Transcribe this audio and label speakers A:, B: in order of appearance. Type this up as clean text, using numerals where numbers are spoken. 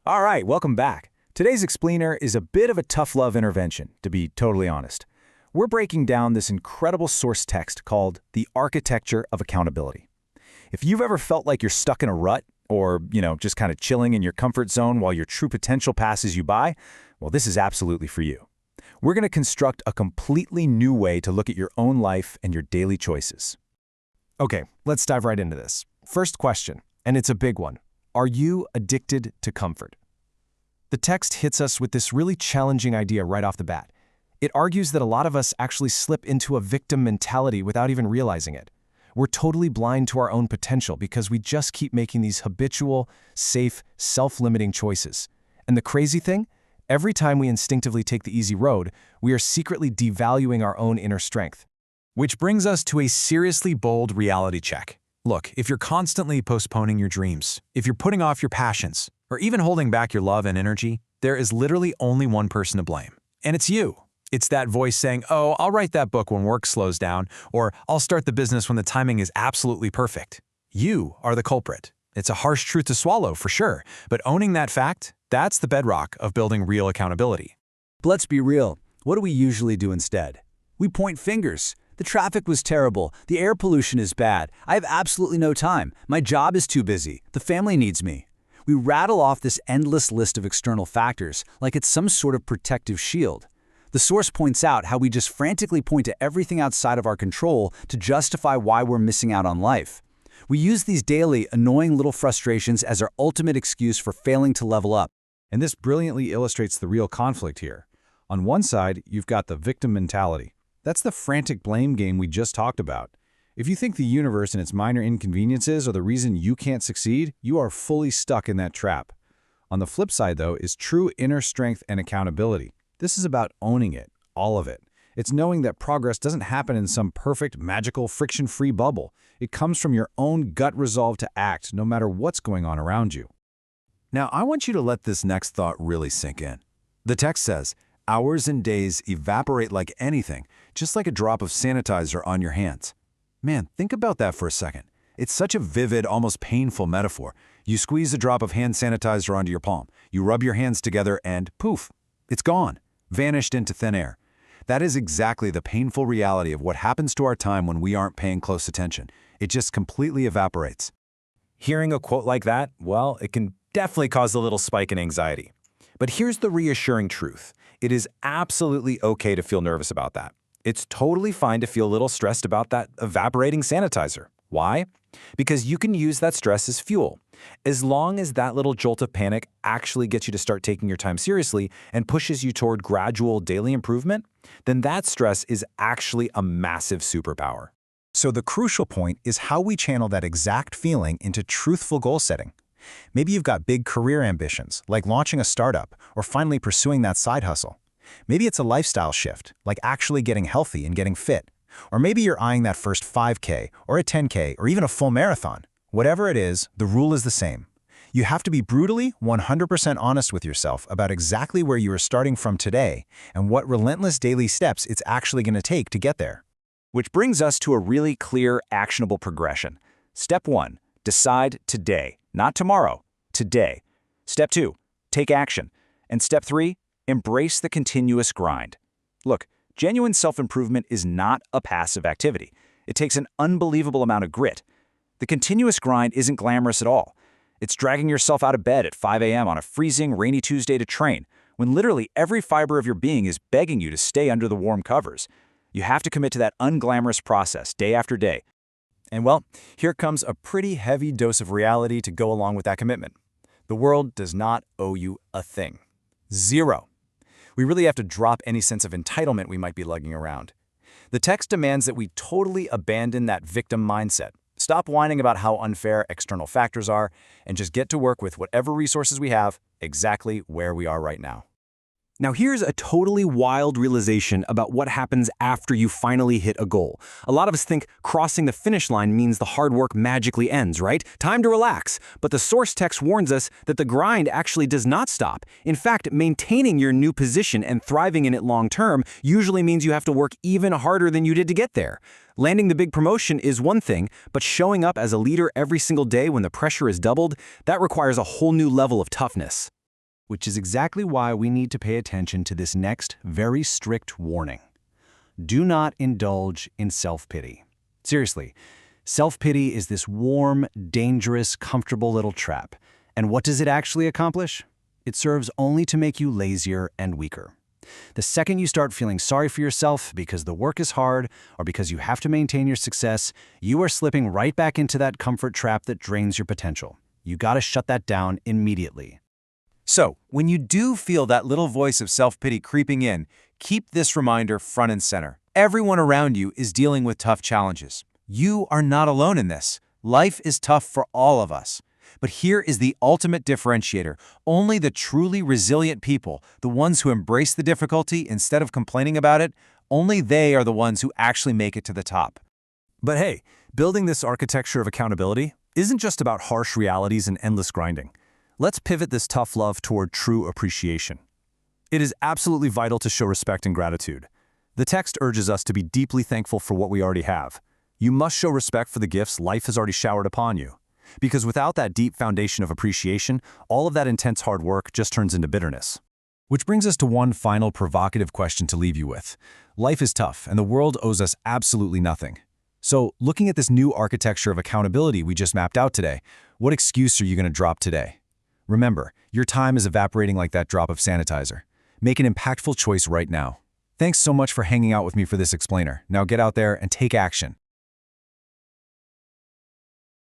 A: All right, welcome back. Today's explainer is a bit of a tough love intervention, to be totally honest. We're breaking down this incredible source text called The Architecture of Accountability. If you've ever felt like you're stuck in a rut, or, just kind of chilling in your comfort zone while your true potential passes you by, well, this is absolutely for you. We're going to construct a completely new way to look at your own life and your daily choices.
B: Okay, let's dive right into this. First question, and it's a big one. Are you addicted to comfort? The text hits us with this really challenging idea right off the bat. It argues that a lot of us actually slip into a victim mentality without even realizing it. We're totally blind to our own potential because we just keep making these habitual, safe, self-limiting choices. And the crazy thing? Every time we instinctively take the easy road, we are secretly devaluing our own inner strength.
C: Which brings us to a seriously bold reality check. Look, if you're constantly postponing your dreams, if you're putting off your passions, or even holding back your love and energy, there is literally only one person to blame. And it's you. It's that voice saying, oh, I'll write that book when work slows down, or I'll start the business when the timing is absolutely perfect. You are the culprit. It's a harsh truth to swallow, for sure, but owning that fact, that's the bedrock of building real accountability.
A: But let's be real. What do we usually do instead? We point fingers. The traffic was terrible. The air pollution is bad. I have absolutely no time. My job is too busy. The family needs me. We rattle off this endless list of external factors like it's some sort of protective shield. The source points out how we just frantically point to everything outside of our control to justify why we're missing out on life. We use these daily, annoying little frustrations as our ultimate excuse for failing to level up.
D: And this brilliantly illustrates the real conflict here. On one side, you've got the victim mentality. That's the frantic blame game we just talked about. If you think the universe and its minor inconveniences are the reason you can't succeed, you are fully stuck in that trap. On the flip side, though, is true inner strength and accountability. This is about owning it, all of it. It's knowing that progress doesn't happen in some perfect, magical, friction-free bubble. It comes from your own gut resolve to act, no matter what's going on around you.
C: Now, I want you to let this next thought really sink in. The text says, hours and days evaporate like anything, just like a drop of sanitizer on your hands. Man, think about that for a second. It's such a vivid, almost painful metaphor. You squeeze a drop of hand sanitizer onto your palm, you rub your hands together, and poof, it's gone. Vanished into thin air. That is exactly the painful reality of what happens to our time when we aren't paying close attention. It just completely evaporates.
A: Hearing a quote like that, well, it can definitely cause a little spike in anxiety. But here's the reassuring truth. It is absolutely okay to feel nervous about that. It's totally fine to feel a little stressed about that evaporating sanitizer. Why? Because you can use that stress as fuel. As long as that little jolt of panic actually gets you to start taking your time seriously and pushes you toward gradual daily improvement, then that stress is actually a massive superpower.
E: So the crucial point is how we channel that exact feeling into truthful goal setting. Maybe you've got big career ambitions, like launching a startup or finally pursuing that side hustle. Maybe it's a lifestyle shift, like actually getting healthy and getting fit. Or maybe you're eyeing that first 5K or a 10K or even a full marathon. Whatever it is, the rule is the same. You have to be brutally 100% honest with yourself about exactly where you are starting from today and what relentless daily steps it's actually going to take to get there.
A: Which brings us to a really clear, actionable progression. Step 1, decide today, not tomorrow, today. Step 2, take action. And step 3, embrace the continuous grind. Look, genuine self-improvement is not a passive activity. It takes an unbelievable amount of grit. The continuous grind isn't glamorous at all. It's dragging yourself out of bed at 5 a.m. on a freezing, rainy Tuesday to train, when literally every fiber of your being is begging you to stay under the warm covers. You have to commit to that unglamorous process day after day. And well, here comes a pretty heavy dose of reality to go along with that commitment. The world does not owe you a thing. Zero. We really have to drop any sense of entitlement we might be lugging around. The text demands that we totally abandon that victim mindset. Stop whining about how unfair external factors are, and just get to work with whatever resources we have exactly where we are right now. Now here's a totally wild realization about what happens after you finally hit a goal. A lot of us think crossing the finish line means the hard work magically ends, right? Time to relax. But the source text warns us that the grind actually does not stop. In fact, maintaining your new position and thriving in it long term usually means you have to work even harder than you did to get there. Landing the big promotion is one thing, but showing up as a leader every single day when the pressure is doubled, that requires a whole new level of toughness.
B: which is exactly why we need to pay attention to this next very strict warning. Do not indulge in self-pity. Seriously, self-pity is this warm, dangerous, comfortable little trap. And what does it actually accomplish? It serves only to make you lazier and weaker. The second you start feeling sorry for yourself because the work is hard or because you have to maintain your success, you are slipping right back into that comfort trap that drains your potential. You gotta shut that down immediately.
A: So, when you do feel that little voice of self-pity creeping in, keep this reminder front and center. Everyone around you is dealing with tough challenges. You are not alone in this. Life is tough for all of us. But here is the ultimate differentiator. Only the truly resilient people, the ones who embrace the difficulty instead of complaining about it, only they are the ones who actually make it to the top.
B: But hey, building this architecture of accountability isn't just about harsh realities and endless grinding. Let's pivot this tough love toward true appreciation. It is absolutely vital to show respect and gratitude. The text urges us to be deeply thankful for what we already have. You must show respect for the gifts life has already showered upon you. Because without that deep foundation of appreciation, all of that intense hard work just turns into bitterness.
D: Which brings us to one final provocative question to leave you with. Life is tough, and the world owes us absolutely nothing. So, looking at this new architecture of accountability we just mapped out today, what excuse are you going to drop today? Remember, your time is evaporating like that drop of sanitizer. Make an impactful choice right now. Thanks so much for hanging out with me for this explainer. Now get out there and take action.